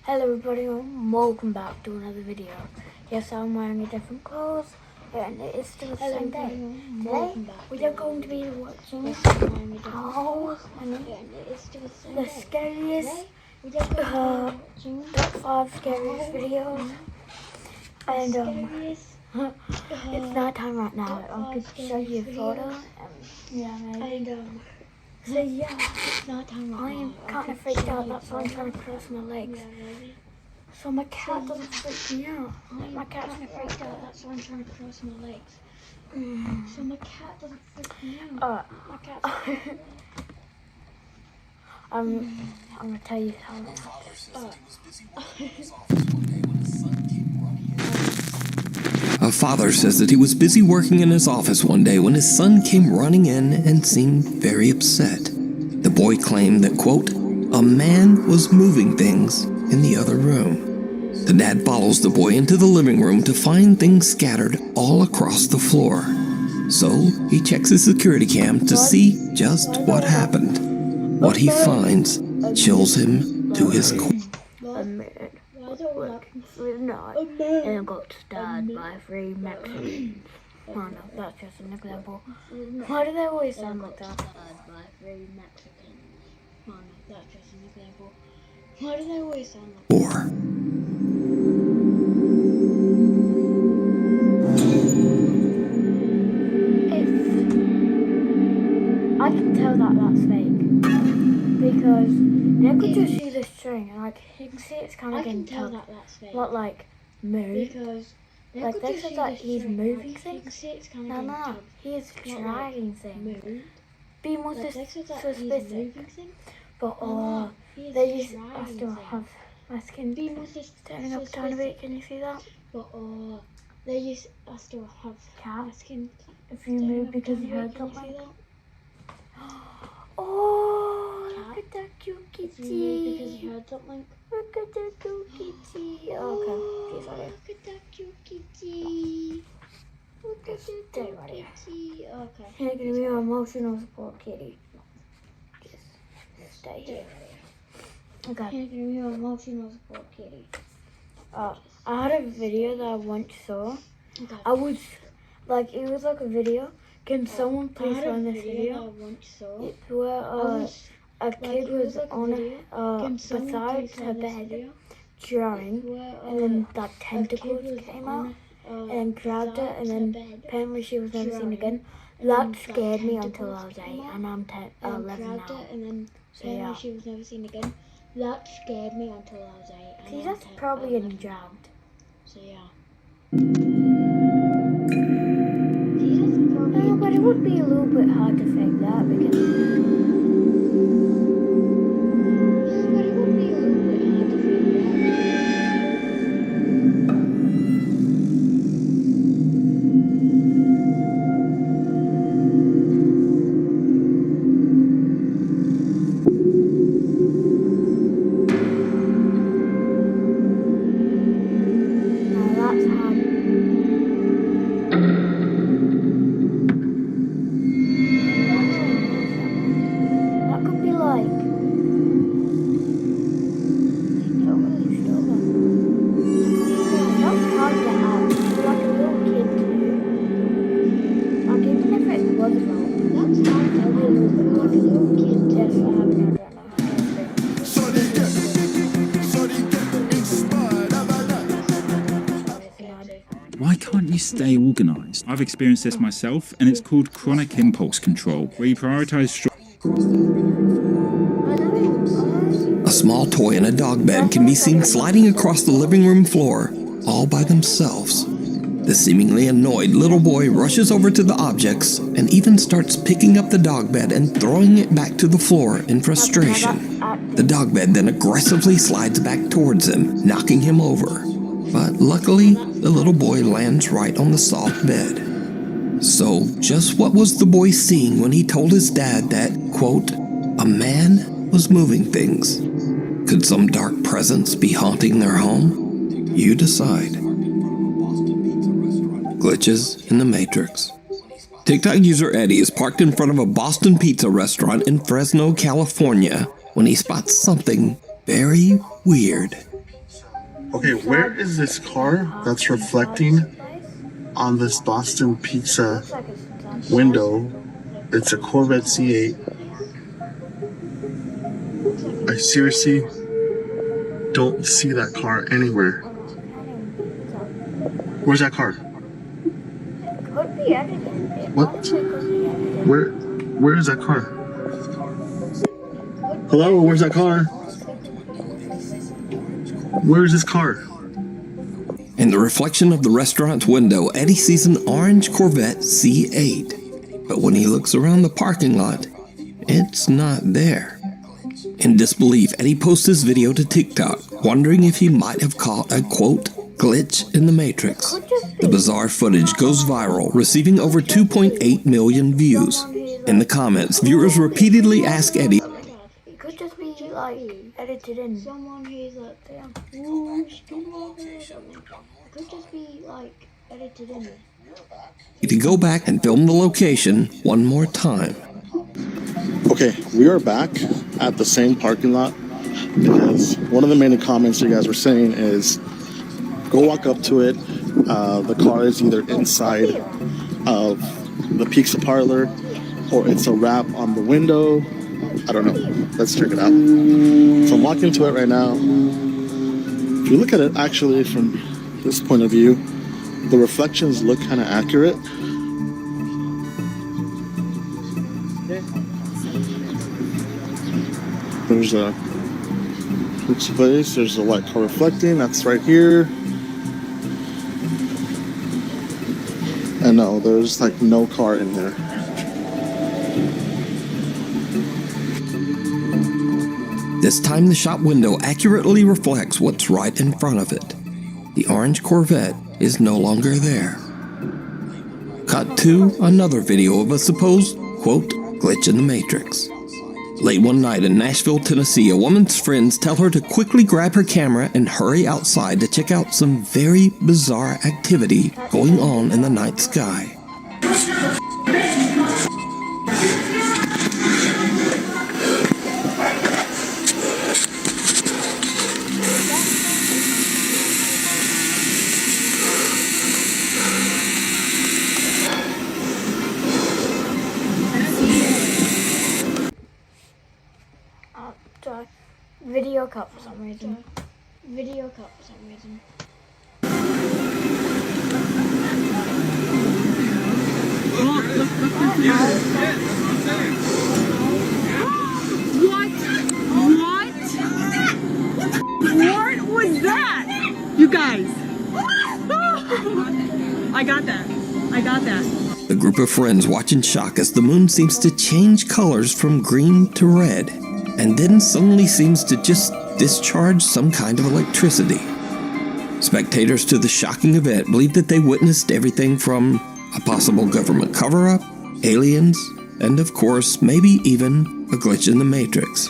Hello everybody and welcome back to another video. Yes, I'm wearing a different clothes and it's still the same day. Today we are going to be watching the scariest, top 5 scariest videos. And it's night time right now. I could show you a photo. Yeah, maybe. So yeah, I am kind of freaked out. That's why I'm trying to cross my legs. So my cat doesn't freak me out. My cat's freaked out. That's why I'm trying to cross my legs. So my cat doesn't freak me out. My cat's I'm gonna tell you how. A father says that he was busy working in his office one day when his son came running in and seemed very upset. The boy claimed that, quote, a man was moving things in the other room. The dad follows the boy into the living room to find things scattered all across the floor. So he checks his security cam to see just what happened. What he finds chills him to his core. Working through the night and got stabbed by 3 Mexicans. Oh no, that's just an example. Why do they always sound like that? Stabbed by 3 Mexicans. Oh no, that's just an example. Why do they always sound like that? I can tell that that's fake because they could just see the string and like you can see it's kind of getting tugged, not like move. Because like they said that he's moving things. No, he's dragging things. Be more specific. But they just have to have my skin standing up a tiny bit. Can you see that? But they just have to have my skin. If you move because you heard something. Oh, look at that cute kitty. Because you heard something. Look at that cute kitty. Oh, okay. Look at that cute kitty. Look at that cute kitty. Okay. You're gonna be our emotional support kitty. Just stay here. Okay. You're gonna be our emotional support kitty. I had a video that I once saw. Okay. I was like, it was like a video. Can someone please find this video? It's where a kid was on beside her bed drawing, and then that tentacles came out and grabbed her, and then apparently she was never seen again. That scared me until I was 8, and I'm 11 now. So yeah. She was never seen again. That scared me until I was 8. See, that's probably getting dragged. So yeah. But it would be a little bit hard to fake that because Why can't you stay organised? I've experienced this myself, and it's called chronic impulse control, where you prioritise. A small toy in a dog bed can be seen sliding across the living room floor, all by themselves. The seemingly annoyed little boy rushes over to the objects and even starts picking up the dog bed and throwing it back to the floor in frustration. The dog bed then aggressively slides back towards him, knocking him over. But luckily, the little boy lands right on the soft bed. So, just what was the boy seeing when he told his dad that, quote, a man was moving things? Could some dark presence be haunting their home? You decide. Glitches in the Matrix. TikTok user Eddie is parked in front of a Boston Pizza restaurant in Fresno, California, when he spots something very weird. Okay, where is this car that's reflecting on this Boston Pizza Looks like it's done. window? It's a Corvette C8. I seriously don't see that car anywhere. Where's that car? Could be edited. It What? honestly could be edited. Where is that car? Hello, where's that car? Where's this car? In the reflection of the restaurant's window, Eddie sees an orange Corvette C8. But when he looks around the parking lot, it's not there. In disbelief, Eddie posts this video to TikTok, wondering if he might have caught a, quote, glitch in the Matrix. The bizarre footage goes viral, receiving over 2.8 million views. In the comments, viewers repeatedly ask Eddie, It could just be like edited in. Someone who's like, damn. It could just be like edited in. to go back and film the location one more time. Okay, we are back at the same parking lot because one of the main comments you guys were saying is go walk up to it. The car is either inside of the pizza parlor or it's a wrap on the window. I don't know. Let's check it out. So I'm walking to it right now. If you look at it actually from this point of view, the reflections look kind of accurate. There's a pizza place. There's a white car reflecting. That's right here. And no, there's like no car in there. This time the shop window accurately reflects what's right in front of it. The orange Corvette is no longer there. Cut to another video of a supposed, quote, glitch in the Matrix. Late one night in Nashville, Tennessee, a woman's friends tell her to quickly grab her camera and hurry outside to check out some very bizarre activity going on in the night sky. Video cut for some reason. Video cut for some reason. What was that? You guys. I got that. The group of friends watch in shock as the moon seems to change colors from green to red, and then suddenly seems to just discharge some kind of electricity. Spectators to the shocking event believe that they witnessed everything from a possible government cover-up, aliens, and of course, maybe even a glitch in the Matrix.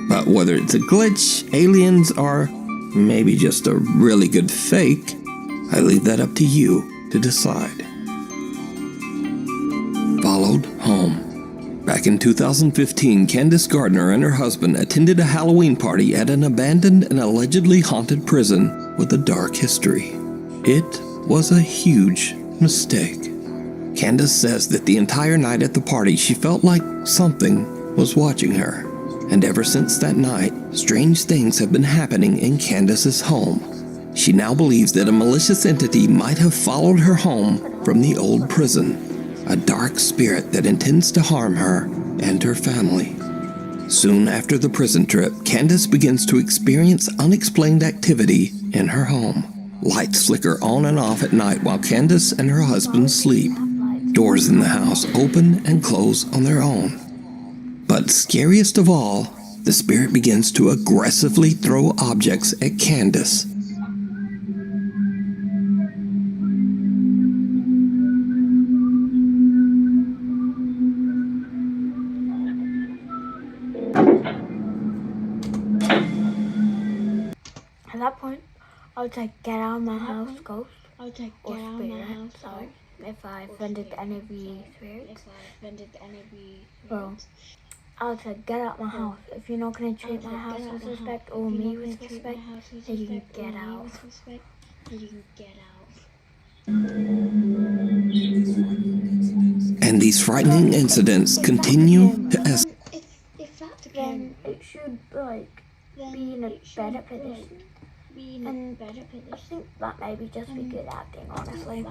But whether it's a glitch, aliens, or maybe just a really good fake, I leave that up to you to decide. Followed home. Back in 2015, Candace Gardner and her husband attended a Halloween party at an abandoned and allegedly haunted prison with a dark history. It was a huge mistake. Candace says that the entire night at the party she felt like something was watching her. And ever since that night, strange things have been happening in Candace's home. She now believes that a malicious entity might have followed her home from the old prison. A dark spirit that intends to harm her and her family. Soon after the prison trip, Candace begins to experience unexplained activity in her home. Lights flicker on and off at night while Candace and her husband sleep. Doors in the house open and close on their own. But scariest of all, the spirit begins to aggressively throw objects at Candace. At that point, I would say, get out of my house, ghost. I would say, get out of my house, sorry. If I offended any of you spirits. Well, I would say, get out my house. If you're not going to treat my house with respect or me with respect, then you can get out. And these frightening incidents continue to escalate. If that's then it should, like, be in a better position. And I think that maybe just be good acting, honestly.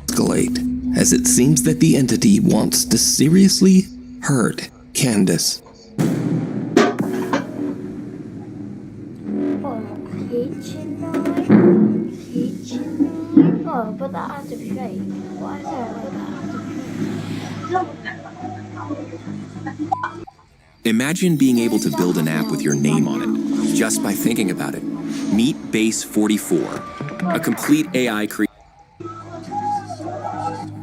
Escalate, as it seems that the entity wants to seriously hurt Candace. Oh, kitchen knife? Oh, but that has to be fake. Why is that like that? Imagine being able to build an app with your name on it, just by thinking about it. Meet Base 44, a complete AI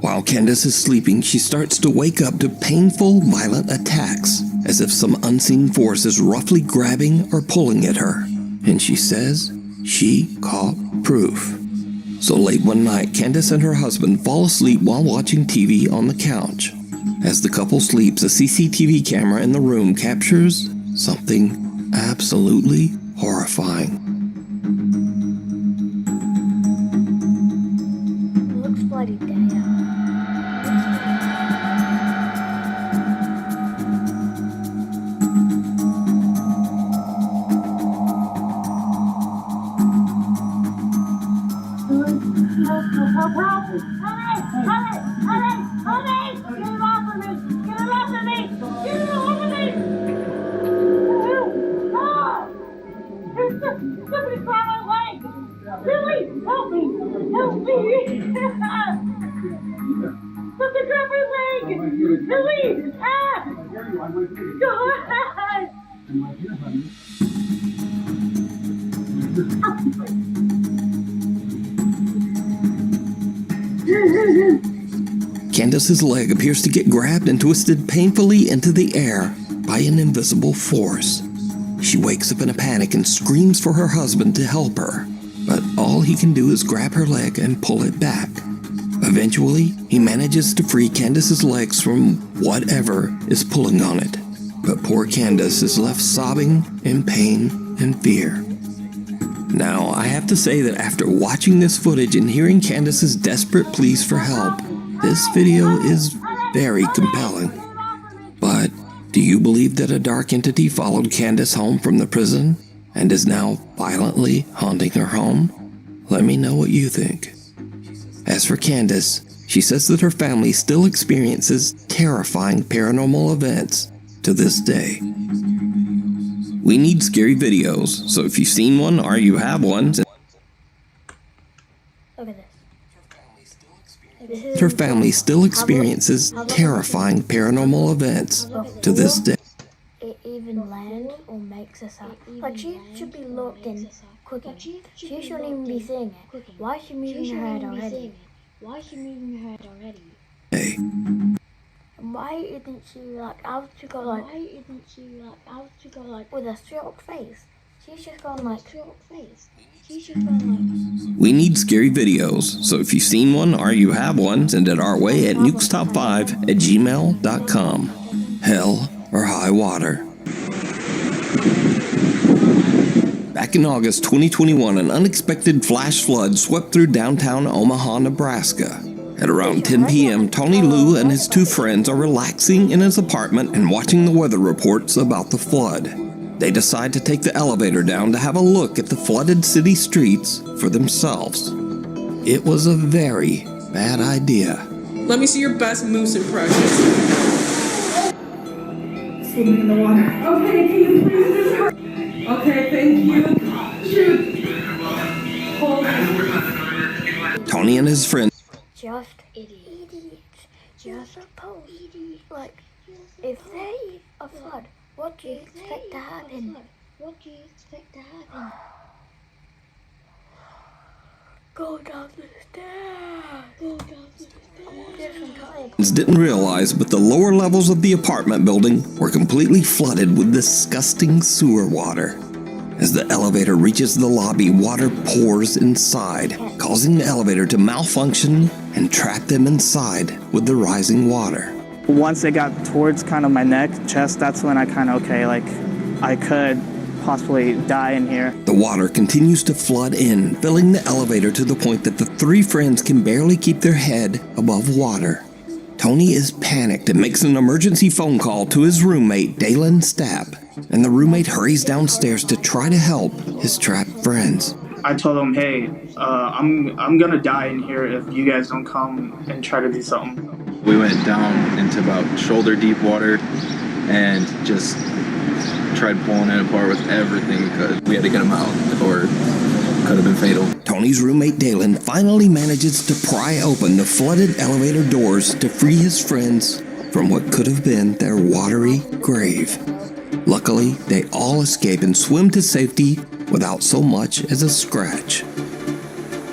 While Candace is sleeping, she starts to wake up to painful, violent attacks, as if some unseen force is roughly grabbing or pulling at her. And she says she caught proof. So late one night, Candace and her husband fall asleep while watching TV on the couch. As the couple sleeps, a CCTV camera in the room captures something absolutely horrifying. Looks bloody dead. Candace's leg appears to get grabbed and twisted painfully into the air by an invisible force. She wakes up in a panic and screams for her husband to help her, but all he can do is grab her leg and pull it back. Eventually, he manages to free Candace's legs from whatever is pulling on it, but poor Candace is left sobbing in pain and fear. Now, I have to say that after watching this footage and hearing Candace's desperate pleas for help, this video is very compelling. But do you believe that a dark entity followed Candace home from the prison and is now violently haunting her home? Let me know what you think. As for Candace, she says that her family still experiences terrifying paranormal events to this day. We need scary videos, so if you've seen one or you have one, Look at this. her family still experiences terrifying paranormal events to this day. It even lands or makes us up. Like, she should be locked in cooking. She shouldn't even be seeing it. Why is she moving her head already? Hey. And why isn't she like out to go like with a shocked face? She's just gone like We need scary videos, so if you've seen one or you have one, send it our way at nukestop5@gmail.com. Hell or high water. Back in August 2021, an unexpected flash flood swept through downtown Omaha, Nebraska. At around 10 p.m., Tony Liu and his two friends are relaxing in his apartment and watching the weather reports about the flood. They decide to take the elevator down to have a look at the flooded city streets for themselves. It was a very bad idea. Let me see your best moose impression. Sitting in the water. Okay, can you please just hurry? Okay, thank you. Shoot. Hold on. Tony and his friends just idiots. You're supposed like if they a flood, what do you expect to happen? Go down the stairs. didn't realize, but the lower levels of the apartment building were completely flooded with disgusting sewer water. As the elevator reaches the lobby, water pours inside, causing the elevator to malfunction and trap them inside with the rising water. Once it got towards kind of my neck, chest, that's when I kind of, okay, like, I could possibly die in here. The water continues to flood in, filling the elevator to the point that the three friends can barely keep their head above water. Tony is panicked and makes an emergency phone call to his roommate, Dalen Stapp, and the roommate hurries downstairs to try to help his trapped friends. I told them, hey, I'm gonna die in here if you guys don't come and try to do something. We went down into about shoulder deep water and just tried pulling it apart with everything we could. We had to get them out or it could have been fatal. Tony's roommate Dalen finally manages to pry open the flooded elevator doors to free his friends from what could have been their watery grave. Luckily, they all escape and swim to safety without so much as a scratch.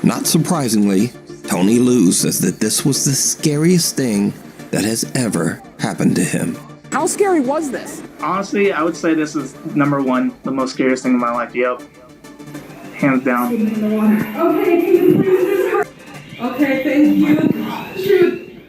Not surprisingly, Tony Liu says that this was the scariest thing that has ever happened to him. How scary was this? Honestly, I would say this is number one, the most scariest thing in my life. Yep. Hands down. Okay, can you please just hurry? Okay, thank you. Shoot.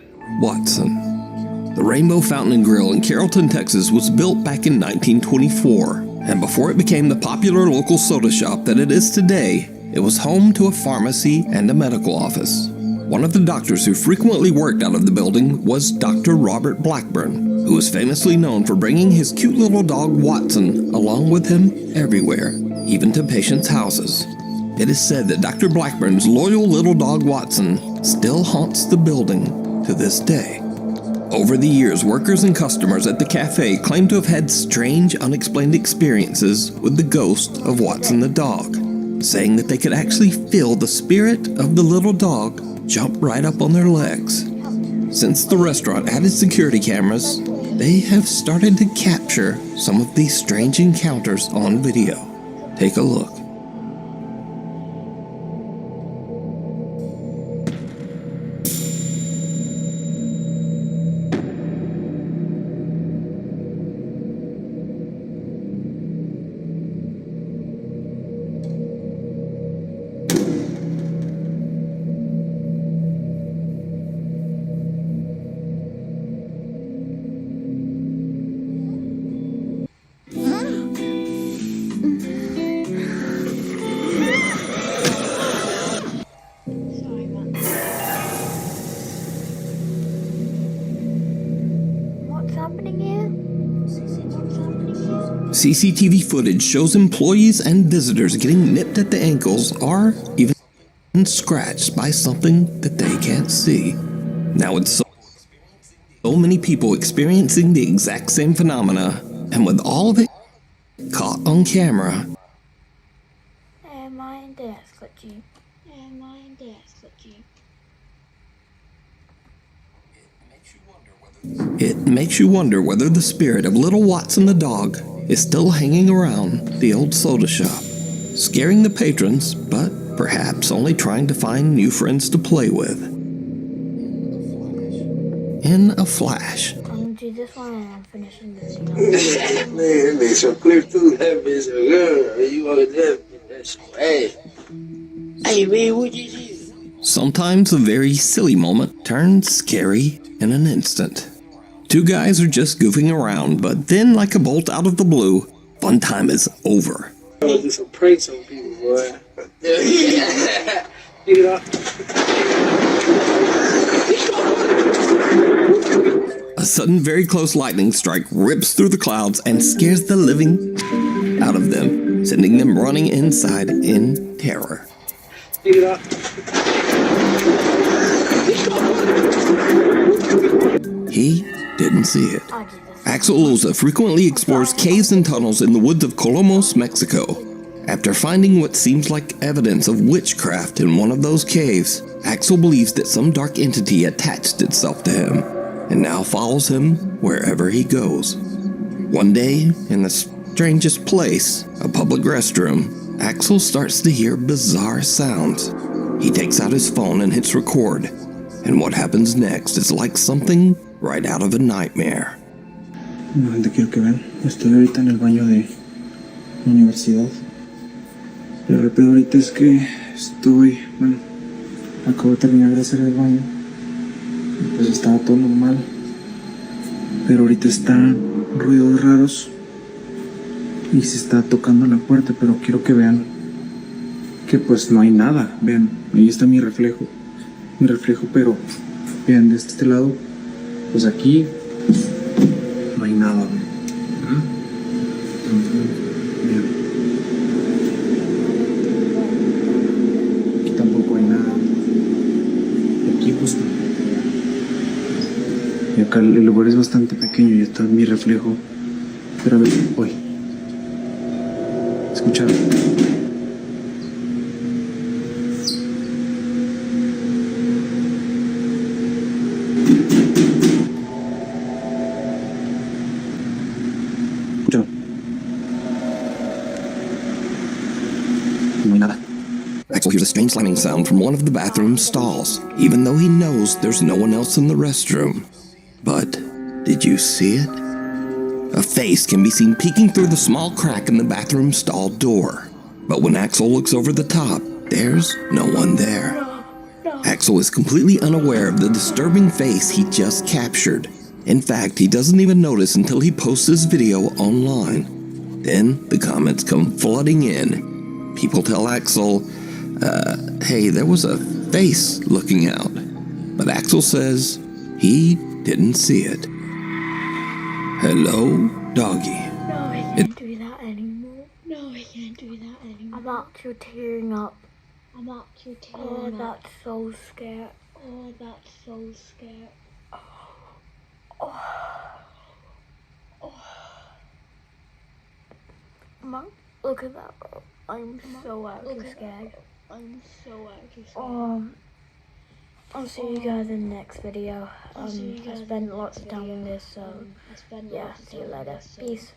Watson. The Rainbow Fountain and Grill in Carrollton, Texas was built back in 1924, and before it became the popular local soda shop that it is today, it was home to a pharmacy and a medical office. One of the doctors who frequently worked out of the building was Dr. Robert Blackburn, who was famously known for bringing his cute little dog Watson along with him everywhere, even to patients' houses. It is said that Dr. Blackburn's loyal little dog Watson still haunts the building to this day. Over the years, workers and customers at the cafe claim to have had strange, unexplained experiences with the ghost of Watson the dog, saying that they could actually feel the spirit of the little dog jump right up on their legs. Since the restaurant added security cameras, they have started to capture some of these strange encounters on video. Take a look. CCTV footage shows employees and visitors getting nipped at the ankles or even scratched by something that they can't see. Now with so many people experiencing the exact same phenomena, and with all of it caught on camera, it makes you wonder whether the spirit of little Watson the dog is still hanging around the old soda shop, scaring the patrons, but perhaps only trying to find new friends to play with. In a flash. I'm gonna do this one and I'm finishing the video. Man, that makes so clear too. That makes so good. You are there. That's hey. Hey man, what you do? Sometimes a very silly moment turns scary in an instant. Two guys are just goofing around, but then, like a bolt out of the blue, fun time is over. I'm gonna do some pranks on people, boy. Get it up. A sudden, very close lightning strike rips through the clouds and scares the living out of them, sending them running inside in terror. Get it up. He didn't see it. Axel Loza frequently explores caves and tunnels in the woods of Colomos, Mexico. After finding what seems like evidence of witchcraft in one of those caves, Axel believes that some dark entity attached itself to him and now follows him wherever he goes. One day, in the strangest place, a public restroom, Axel starts to hear bizarre sounds. He takes out his phone and hits record, and what happens next is like something right out of a nightmare. Te quiero que vean. Estoy ahorita en el baño de la universidad. Lo peor ahorita es que acabo de terminar de hacer el baño. Pues estaba todo normal. Pero ahorita están ruidos raros y se está tocando la puerta, pero quiero que vean que pues no hay nada. Vean, ahí está mi reflejo, pero vean de este lado, pues aquí no hay nada. Vean. Aquí tampoco hay nada. Y aquí pues, y acá el lugar es bastante pequeño y está mi reflejo. Pero a ver, voy. ¿Escucharon? ¿Escucharon? No hay nada. Axel hears a strange slamming sound from one of the bathroom stalls, even though he knows there's no one else in the restroom. But did you see it? A face can be seen peeking through the small crack in the bathroom stall door. But when Axel looks over the top, there's no one there. Axel is completely unaware of the disturbing face he just captured. In fact, he doesn't even notice until he posts this video online. Then the comments come flooding in. People tell Axel, hey, there was a face looking out. But Axel says he didn't see it. Hello, doggy. No, I can't do that anymore. No, I can't do that anymore. I'm actually tearing up. Oh, that's so scared. Oh, that's so scared. Mom, look at that, bro. I'm so actually scared. I'll see you guys in the next video. I spent lots of time on this, so yeah, see you later. Peace.